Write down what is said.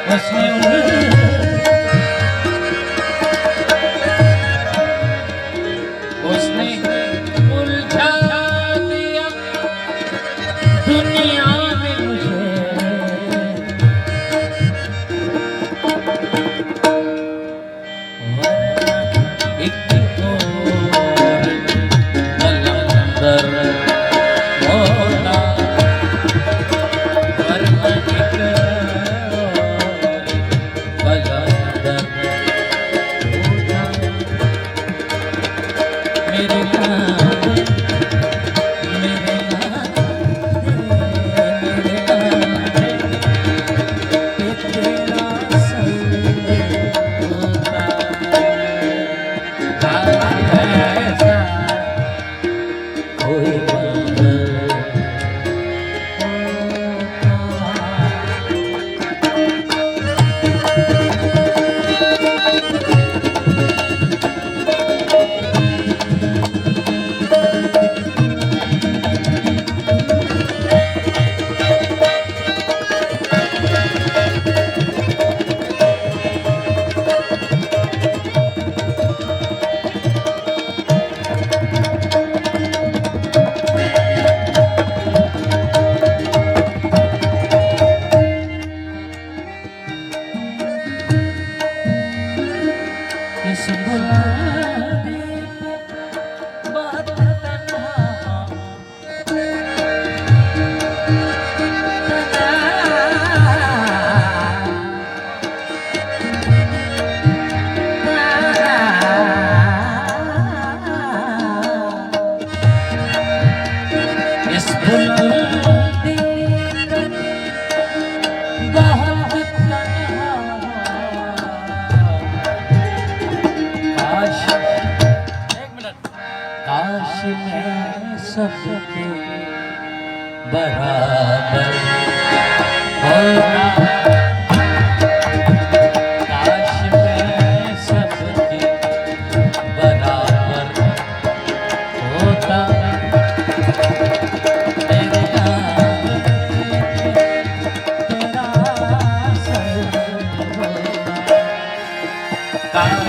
उसने उसने उलझा दिया दुनिया में मुझे। एक और कलंदर होता, वरना एक और कलंदर होता। मेरे नाम मेरे तेरा संग होता। ऐसा कोई मंजर इस गुलाबी बहुत तन्हा इस गुलाबी बहुत तन्हा। काश एक मिनट, काश मैं सबके बराबर होता। काश मैं सबके बराबर होता। तेरे आगे तेरा सर होता।